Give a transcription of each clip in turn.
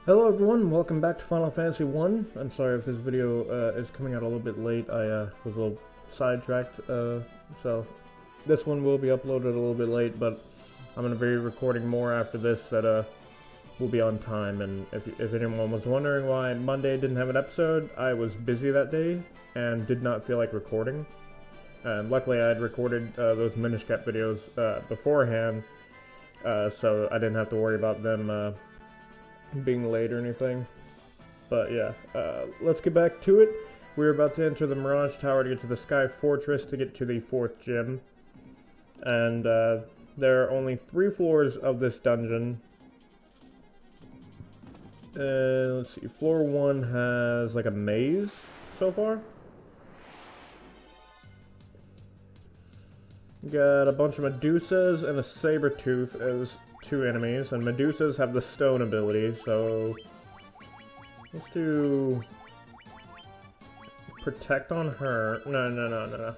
Hello everyone, welcome back to Final Fantasy 1. I'm sorry if this video is coming out a little bit late. I was a little sidetracked, so this one will be uploaded a little bit late, but I'm going to be recording more after this that will be on time. And if anyone was wondering why Monday didn't have an episode, I was busy that day and did not feel like recording. And luckily I had recorded those Minish Cap videos beforehand, so I didn't have to worry about them being late or anything. But yeah, let's get back to it. We're about to enter the Mirage Tower to get to the Sky Fortress to get to the 4th gym. And there are only 3 floors of this dungeon. Let's see, floor 1 has like a maze so far. Got a bunch of Medusas and a Sabertooth as 2 enemies, and Medusas have the stone ability, so let's do protect on her. No.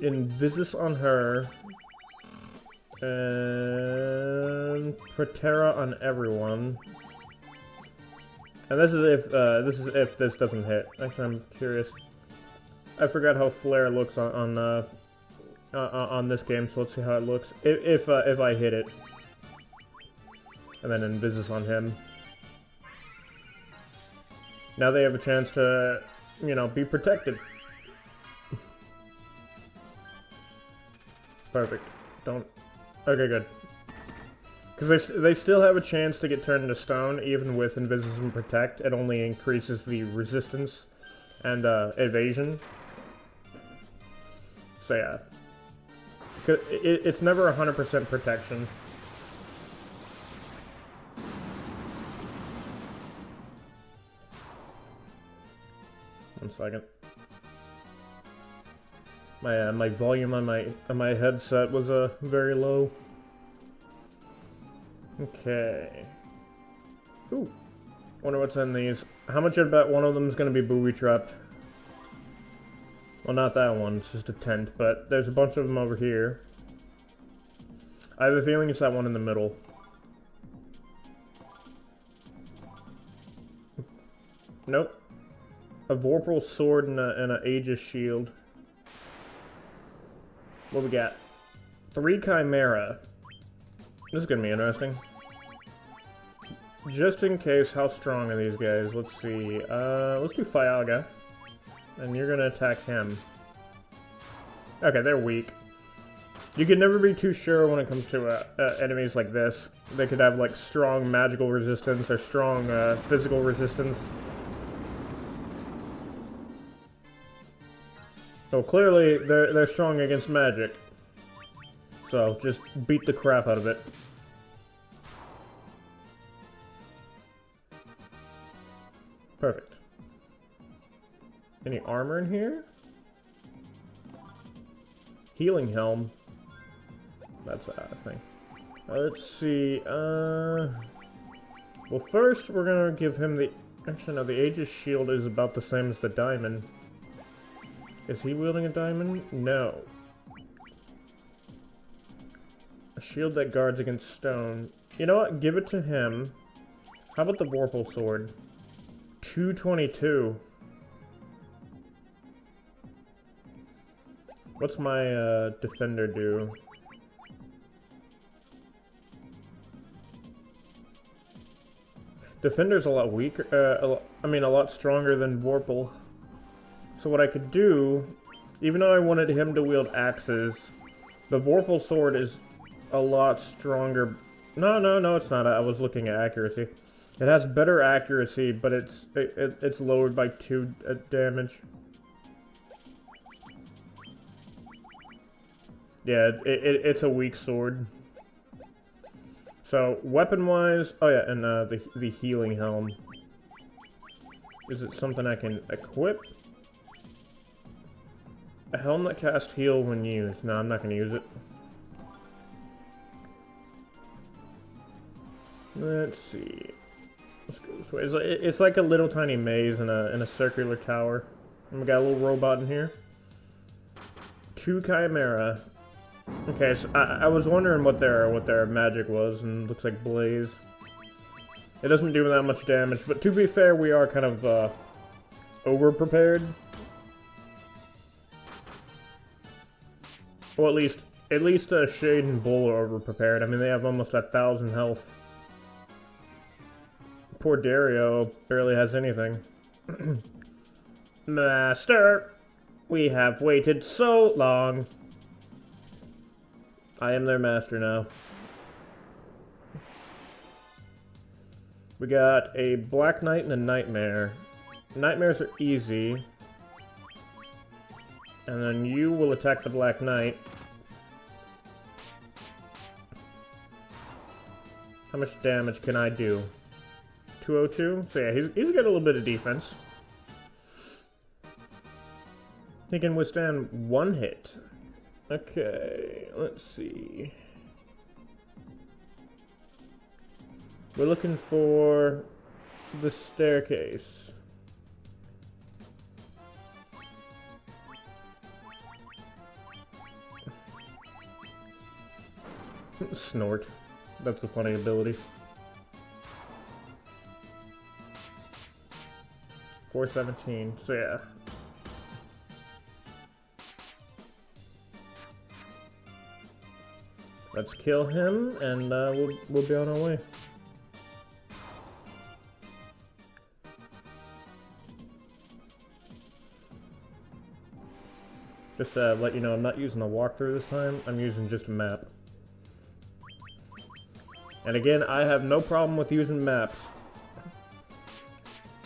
Invisis on her, and Protera on everyone. And this is if this doesn't hit. Actually, I'm curious. I forgot how Flare looks on this game, so let's see how it looks if I hit it, and then Invisis on him. Now they have a chance to, you know, be protected. Perfect. Don't. Okay, good. Because they still have a chance to get turned into stone, even with Invisis and Protect. It only increases the resistance and evasion. So yeah. It's never 100% protection. One second. My volume on my headset was very low. Okay. Ooh. Wonder what's in these. How much I bet one of them is going to be booby trapped? Well, not that one, it's just a tent, but there's a bunch of them over here. I have a feeling it's that one in the middle. Nope. A Vorpal sword and an Aegis shield. What we got? 3 Chimera. This is gonna be interesting. Just in case, how strong are these guys? Let's see. Let's do Fyaga. And you're gonna attack him. Okay, they're weak. You can never be too sure when it comes to enemies like this. They could have like strong magical resistance or strong physical resistance. So clearly they're strong against magic. So just beat the crap out of it. Perfect. Any armor in here? Healing helm. That's a thing. Let's see. Well, first we're gonna give him the. Actually, no. The Aegis shield is about the same as the diamond. Is he wielding a diamond? No. A shield that guards against stone. You know what? Give it to him. How about the Vorpal sword? 222. What's my defender do? Defender's a lot weaker, I mean a lot stronger than Vorpal. So what I could do, even though I wanted him to wield axes, the Vorpal sword is a lot stronger. No, it's not. I was looking at accuracy. It has better accuracy, but it's lowered by 2 damage. Yeah, it's a weak sword. So, weapon-wise... Oh yeah, and the healing helm. Is it something I can equip? A helm that casts heal when used. No, I'm not going to use it. Let's see. Let's go this way. It's like a little tiny maze in a circular tower. And we got a little robot in here. 2 Chimera. Okay, so I was wondering what their magic was, and it looks like Blaze. It doesn't do that much damage, but to be fair, we are kind of over-prepared. Well, at least Shade and Bull are over-prepared. I mean, they have almost 1,000 health. Poor Dario barely has anything. Master, we have waited so long. I am their master now. We got a Black Knight and a Nightmare. Nightmares are easy. And then you will attack the Black Knight. How much damage can I do? 202? So yeah, he's got a little bit of defense. He can withstand one hit. Okay, let's see. We're looking for the staircase. Snort. That's a funny ability. 417, so yeah. Let's kill him, and we'll be on our way. Just to let you know, I'm not using a walkthrough this time. I'm using just a map. And again, I have no problem with using maps,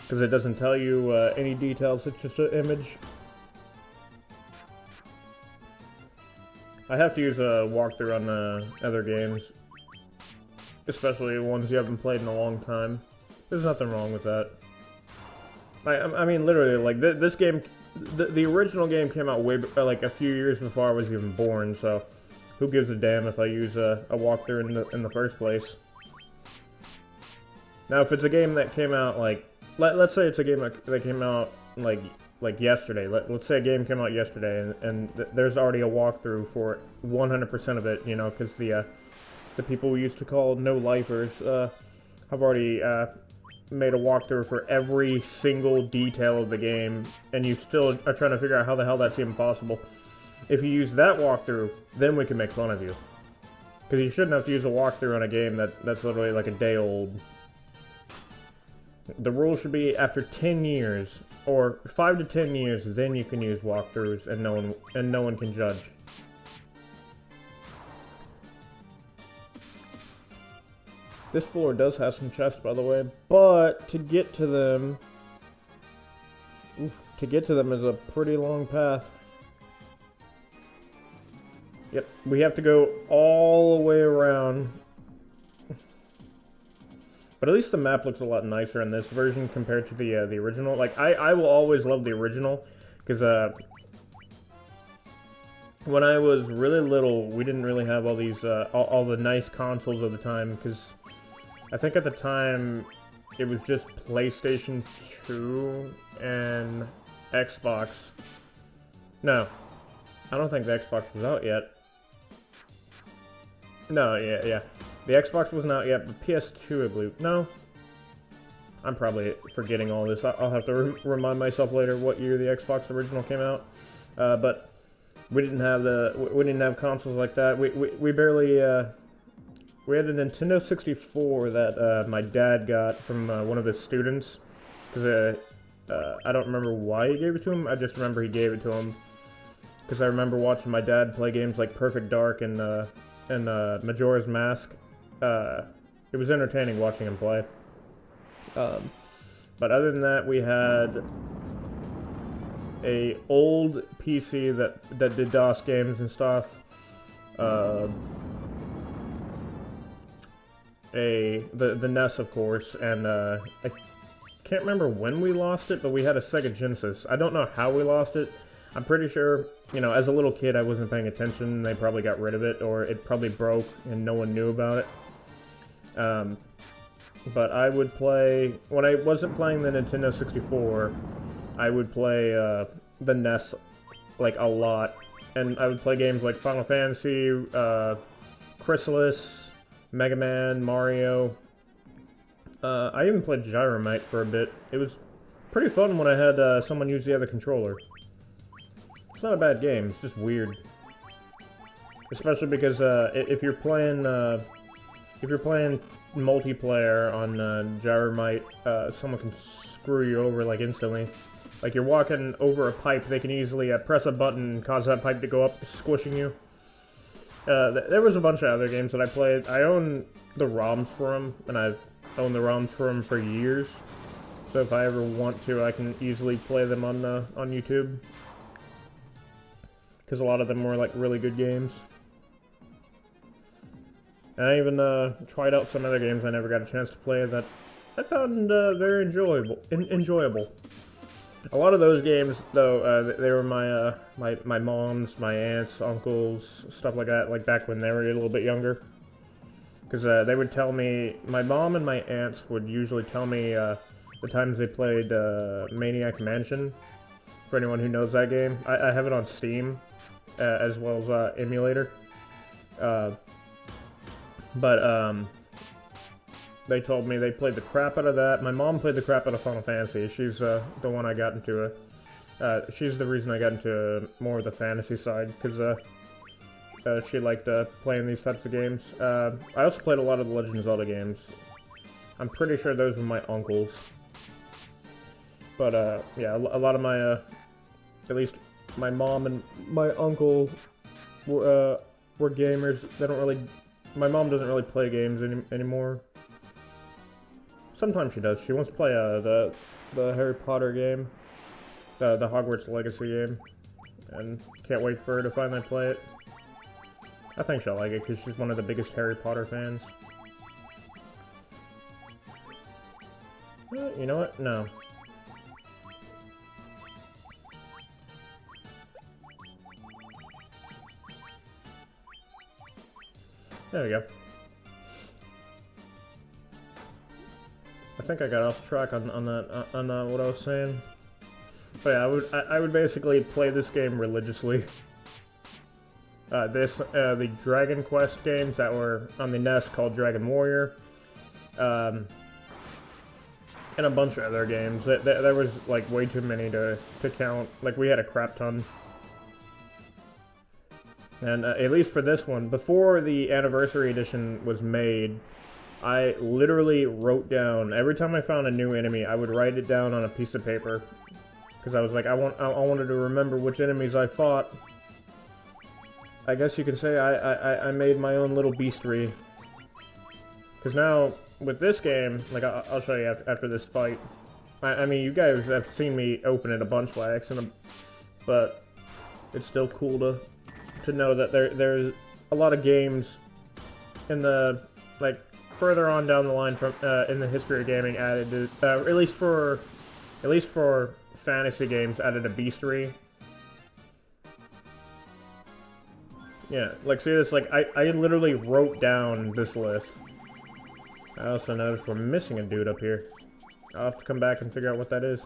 because it doesn't tell you any details. It's just an image. I have to use a walkthrough on other games, especially ones you haven't played in a long time. There's nothing wrong with that. I mean, literally, like this game, the original game came out way like a few years before I was even born. So, who gives a damn if I use a walkthrough in the first place? Now, if it's a game that came out like, let's say it's a game that came out like yesterday. Let's say a game came out yesterday, and there's already a walkthrough for 100% of it, you know, because the people we used to call no-lifers have already made a walkthrough for every single detail of the game, and you still are trying to figure out how the hell that's even possible. If you use that walkthrough, then we can make fun of you. Because you shouldn't have to use a walkthrough on a game that's literally like a day old. The rule should be after 10 years, or 5 to 10 years, then you can use walkthroughs, and no one can judge. This floor does have some chests, by the way, but to get to them, is a pretty long path. Yep, we have to go all the way around. But at least the map looks a lot nicer in this version compared to the original. Like, I will always love the original, because when I was really little, we didn't really have all these all the nice consoles of the time, because I think at the time it was just PlayStation 2 and Xbox. No, I don't think the Xbox was out yet. No, yeah. The Xbox wasn't out yet, but PS2, I believe. No. I'm probably forgetting all this. I'll have to remind myself later what year the Xbox original came out. But we didn't have consoles like that. We barely we had a Nintendo 64 that my dad got from one of his students, because I don't remember why he gave it to him. I just remember he gave it to him because I remember watching my dad play games like Perfect Dark and Majora's Mask. It was entertaining watching him play. But other than that, we had a old PC that did DOS games and stuff. The NES, of course, and I can't remember when we lost it, but we had a Sega Genesis. I don't know how we lost it. I'm pretty sure, you know, as a little kid I wasn't paying attention. They probably got rid of it, or it probably broke and no one knew about it. But I would play, when I wasn't playing the Nintendo 64, I would play the NES like a lot, and I would play games like Final Fantasy, Chrysalis, Mega Man, Mario. I even played Gyromite for a bit. It was pretty fun when I had someone use the other controller. It's not a bad game, it's just weird. Especially because if you're playing multiplayer on Gyromite, someone can screw you over like instantly. Like you're walking over a pipe, they can easily press a button and cause that pipe to go up, squishing you. There was a bunch of other games that I played. I own the ROMs for them, and I've owned the ROMs for them for years. So if I ever want to, I can easily play them on YouTube. Because a lot of them were like really good games. And I even tried out some other games I never got a chance to play that I found very enjoyable. A lot of those games, though, they were my mom's, my aunts, uncles, stuff like that, like back when they were a little bit younger. Because they would tell me, my mom and my aunts would usually tell me the times they played Maniac Mansion. For anyone who knows that game, I have it on Steam, as well as emulator. They told me they played the crap out of that. My mom played the crap out of Final Fantasy. She's the one I got into. She's the reason I got into more of the fantasy side, because she liked playing these types of games. I also played a lot of the Legend of Zelda games. I'm pretty sure those were my uncles. But yeah, a lot of my, at least my mom and my uncle were gamers. They don't really. My mom doesn't really play games anymore. Sometimes she does. She wants to play the Harry Potter game, the Hogwarts Legacy game, and can't wait for her to finally play it. I think she'll like it because she's one of the biggest Harry Potter fans. You know what? No. There we go. I think I got off track on what I was saying. But yeah, I would basically play this game religiously. The Dragon Quest games that were on the NES called Dragon Warrior, and a bunch of other games. There was like way too many to count. Like we had a crap ton. And at least for this one, before the Anniversary Edition was made, I literally wrote down, every time I found a new enemy, I would write it down on a piece of paper. Because I was like, I wanted to remember which enemies I fought. I guess you could say I made my own little beastery. Because now, with this game, like I'll show you after this fight. I mean, you guys have seen me open it a bunch by accident, but it's still cool to know that there's a lot of games in the, like, further on down the line from in the history of gaming added to, at least for fantasy games, added a beastery. Yeah, like see this, like I literally wrote down this list. I also noticed we're missing a dude up here. I'll have to come back and figure out what that is.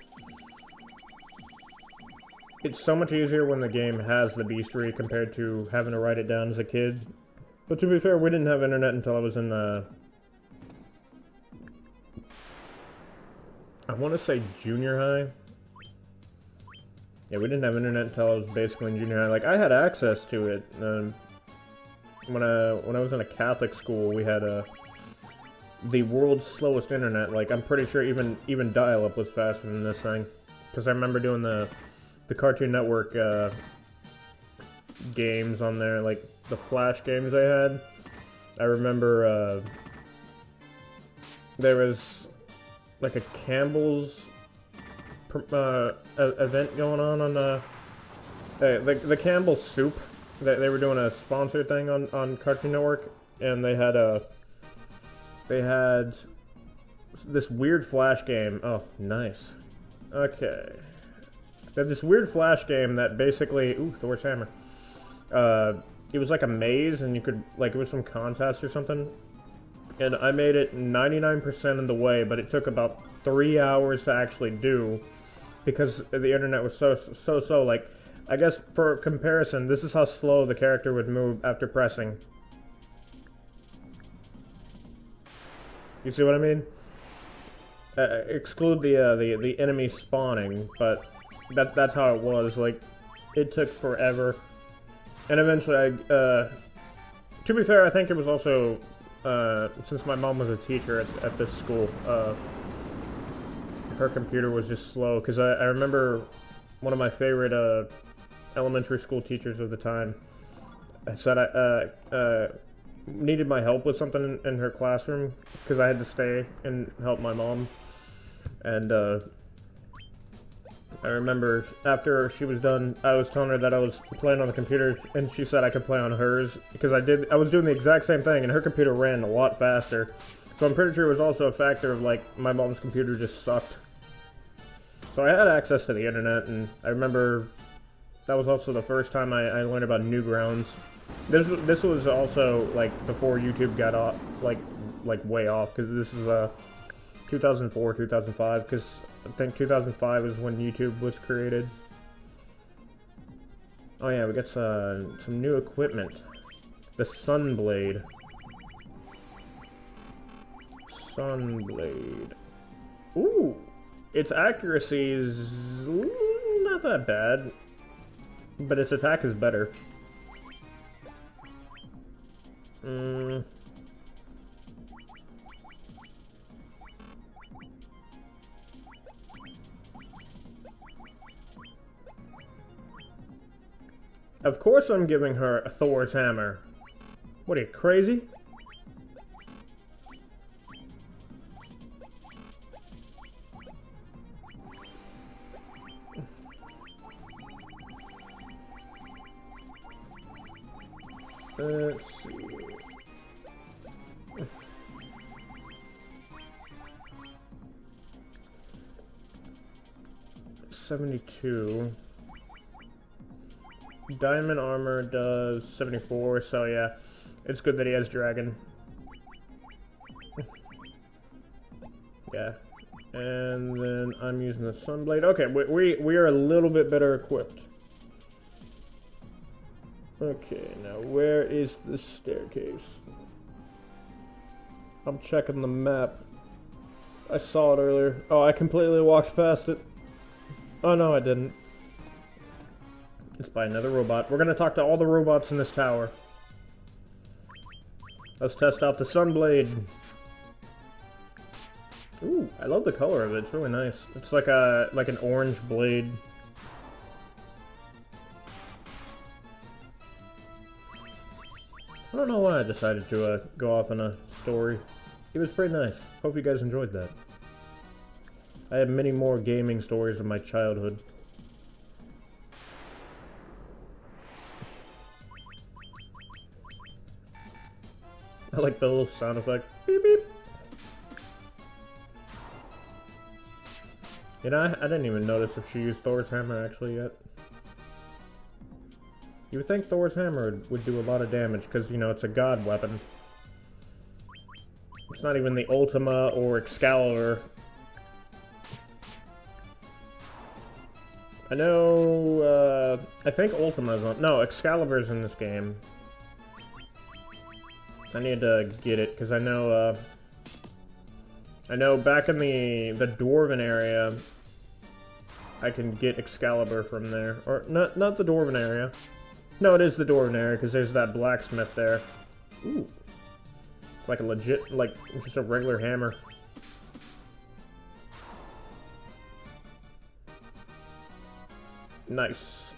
It's so much easier when the game has the beastery compared to having to write it down as a kid. But to be fair, we didn't have internet until I was in I want to say junior high. Yeah, we didn't have internet until I was basically in junior high. Like, I had access to it. When I was in a Catholic school, we had the world's slowest internet. Like, I'm pretty sure even dial-up was faster than this thing. Because I remember doing the Cartoon Network games on there, like the Flash games they had. I remember there was like a Campbell's event going on the Campbell's Soup. They were doing a sponsor thing on Cartoon Network, and they had this weird Flash game. Oh, nice. Okay. They had this weird Flash game that basically... Ooh, Thor's hammer. It was like a maze, and you could... Like, it was some contest or something. And I made it 99% of the way, but it took about 3 hours to actually do. Because the internet was so. Like, I guess for comparison, this is how slow the character would move after pressing. You see what I mean? Exclude the enemy spawning, but that's how it was. Like, it took forever, and eventually to be fair, I think it was also since my mom was a teacher at this school, her computer was just slow, because I remember one of my favorite elementary school teachers of the time said I needed my help with something in her classroom, because I had to stay and help my mom. And I remember after she was done, I was telling her that I was playing on the computer, and she said I could play on hers, because I was doing the exact same thing, and her computer ran a lot faster. So I'm pretty sure it was also a factor of, like, my mom's computer just sucked. So I had access to the internet, and I remember that was also the first time I learned about Newgrounds. This was also, like, before YouTube got off, like way off, because this is 2004, 2005, because I think 2005 is when YouTube was created. Oh yeah, we got some new equipment. The Sunblade. Sunblade. Ooh! Its accuracy is not that bad, but its attack is better. Of course I'm giving her a Thor's hammer. What are you, crazy? Let's see. $72. Diamond armor does 74, so yeah, it's good that he has dragon. Yeah, and then I'm using the Sunblade. Okay, we are a little bit better equipped. Okay, now where is the staircase? I'm checking the map. I saw it earlier. Oh, I completely walked past it. Oh no, I didn't. It's by another robot. We're gonna talk to all the robots in this tower. Let's test out the Sunblade. Ooh, I love the color of it. It's really nice. It's like an orange blade. I don't know why I decided to go off on a story. It was pretty nice. Hope you guys enjoyed that. I have many more gaming stories of my childhood. I like the little sound effect. Beep beep. You know, I didn't even notice if she used Thor's hammer actually yet. You would think Thor's hammer would do a lot of damage because, you know, it's a god weapon. It's not even the Ultima or Excalibur. I know, I think Ultima's on... No, Excalibur's in this game. I need to get it, because I know back in the Dwarven area, I can get Excalibur from there. Or, not the Dwarven area. No, it is the Dwarven area, because there's that blacksmith there. Ooh. It's like a legit, like, just a regular hammer. Nice.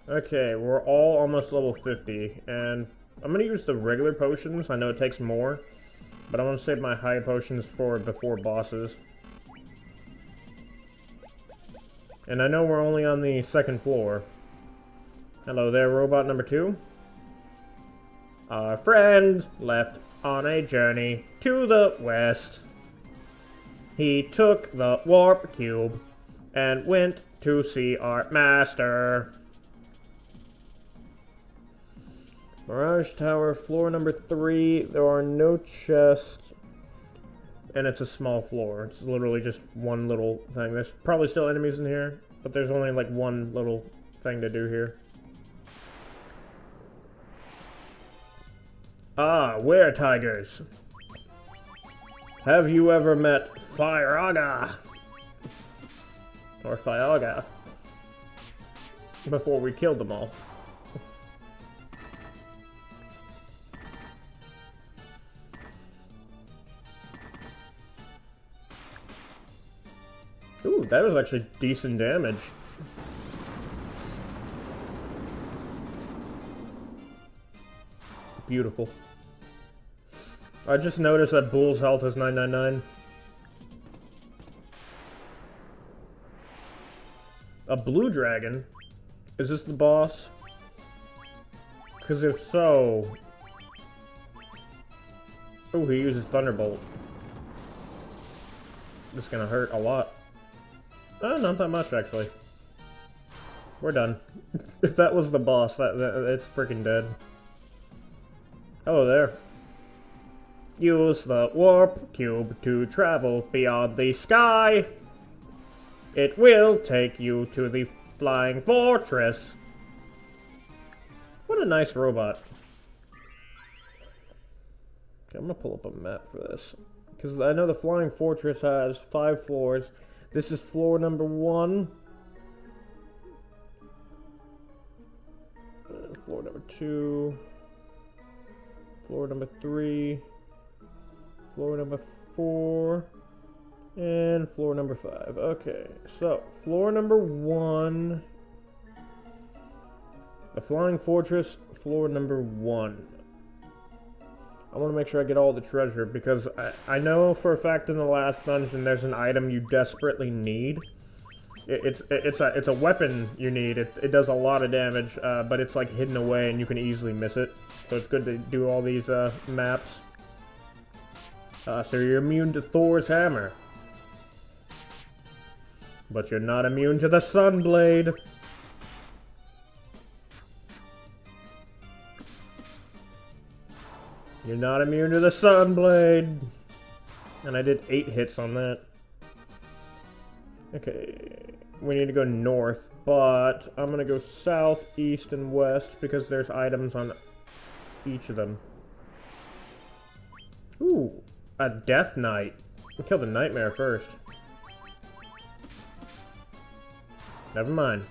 Okay, we're all almost level 50, and I'm gonna use the regular potions. I know it takes more, but I want to save my high potions for before bosses. And I know we're only on the second floor. Hello there, robot number 2. Our friend left on a journey to the west. He took the warp cube and went to see our master. Mirage Tower, floor number 3. There are no chests, and it's a small floor. It's literally just one little thing. There's probably still enemies in here, but there's only like one little thing to do here. Ah, were tigers. Have you ever met Firaga? Or Fyaga? Before we killed them all. Ooh, that was actually decent damage. Beautiful. I just noticed that Bull's health is 999. A blue dragon? Is this the boss? Because if so... Oh, he uses Thunderbolt. This is gonna hurt a lot. Not that much, actually. We're done. If that was the boss, it's freaking dead. Hello there. Use the warp cube to travel beyond the sky. It will take you to the flying fortress. What a nice robot. Okay, I'm gonna pull up a map for this. Because I know the flying fortress has 5 floors. This is floor number 1. Floor number 2. Floor number 3. Floor number 4. And floor number 5. Okay, so floor number 1. The Flying Fortress, floor number 1. I want to make sure I get all the treasure because I know for a fact in the last dungeon there's an item you desperately need. It's a weapon you need. It does a lot of damage, but it's like hidden away and you can easily miss it. So it's good to do all these maps. So you're immune to Thor's hammer. But you're not immune to the Sunblade. You're not immune to the Sunblade. And I did 8 hits on that. Okay. We need to go north, but I'm gonna go south, east, and west because there's items on each of them. Ooh, a Death Knight. We'll kill the Nightmare first. Never mind.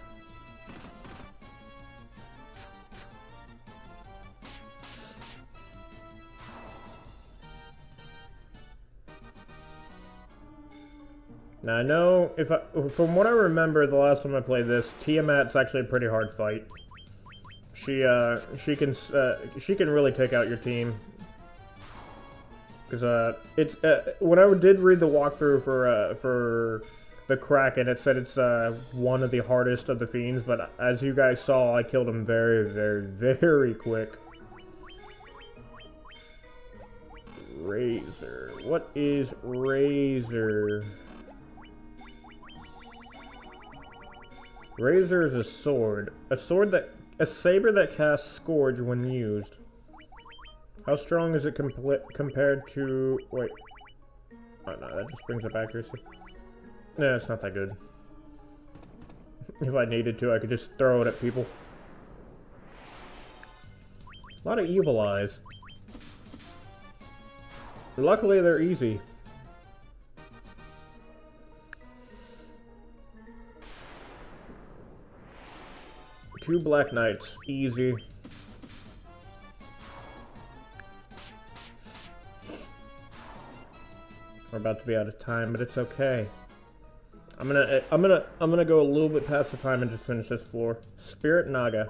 Now I know from what I remember the last time I played this, Tiamat's actually a pretty hard fight. She can really take out your team. Because it's when I did read the walkthrough for the Kraken, it said it's one of the hardest of the fiends, but as you guys saw, I killed him very, very, very quick. Razor. What is Razor? Razor is a sword. A saber that casts Scourge when used. How strong is it compared to... Wait. Oh no, that just brings up accuracy. No, it's not that good. If I needed to, I could just throw it at people. A lot of evil eyes. Luckily, they're easy. Two Black Knights, easy. We're about to be out of time, but it's okay. I'm gonna go a little bit past the time and just finish this floor. Spirit Naga.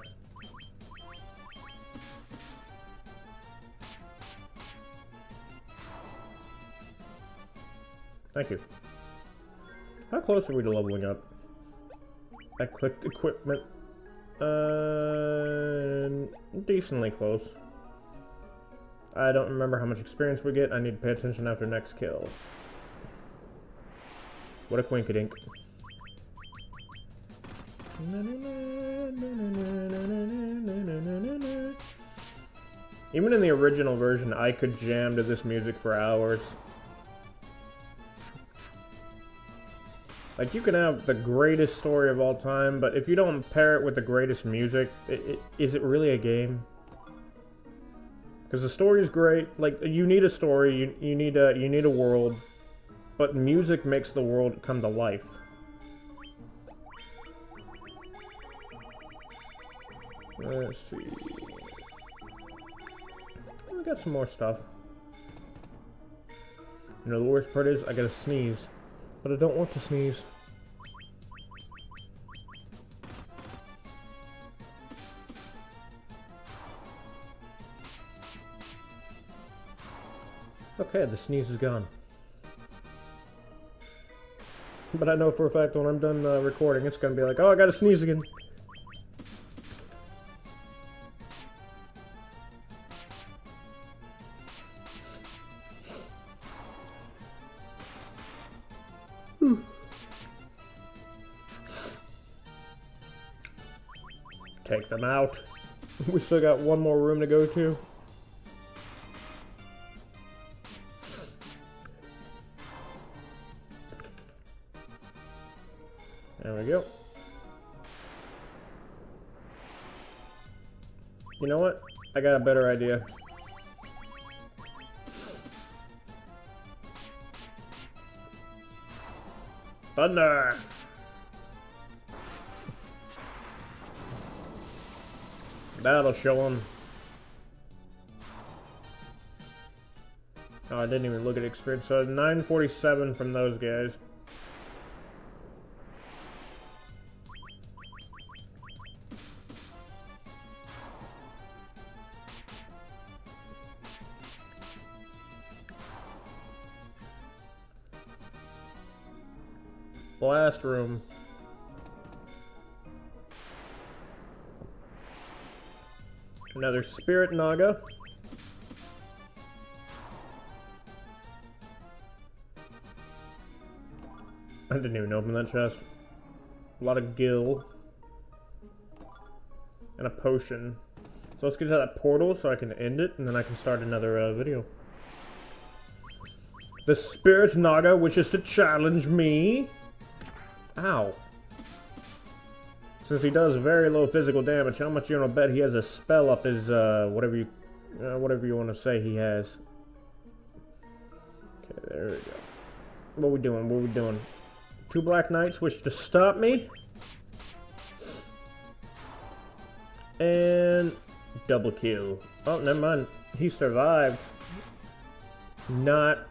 Thank you. How close are we to leveling up? I clicked equipment. Decently close. I don't remember how much experience we get. I need to pay attention after next kill. What a quinkadink. Even in the original version, I could jam to this music for hours. Like, you can have the greatest story of all time, but if you don't pair it with the greatest music, is it really a game? Because the story is great. Like, you need a story, you need a world, but music makes the world come to life. Let's see. We got some more stuff. You know, the worst part is I gotta sneeze. But I don't want to sneeze. Okay, the sneeze is gone. But I know for a fact when I'm done recording, it's gonna be like, oh, I gotta sneeze again. Take them out. We still got one more room to go to. There we go. You know what? I got a better idea. Thunder! That'll show them. Oh, I didn't even look at experience. So 947 from those guys. Last room. Another Spirit Naga. I didn't even open that chest. A lot of gil. And a potion. So let's get to that portal so I can end it, and then I can start another video. The Spirit Naga wishes to challenge me. Ow. Since he does very low physical damage, how much you want to bet he has a spell up his, whatever you want to say he has. Okay, there we go. What we doing? What we doing? Two Black Knights wish to stop me. And double kill. Oh, never mind. He survived. Not.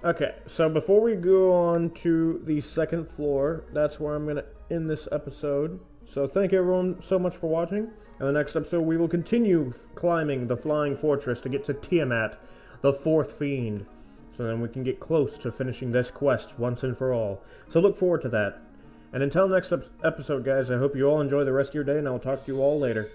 Okay, so before we go on to the second floor, that's where I'm going to end this episode. So thank you everyone so much for watching. In the next episode, we will continue climbing the Flying Fortress to get to Tiamat, the fourth fiend. So then we can get close to finishing this quest once and for all. So look forward to that. And until next episode, guys, I hope you all enjoy the rest of your day, and I'll talk to you all later.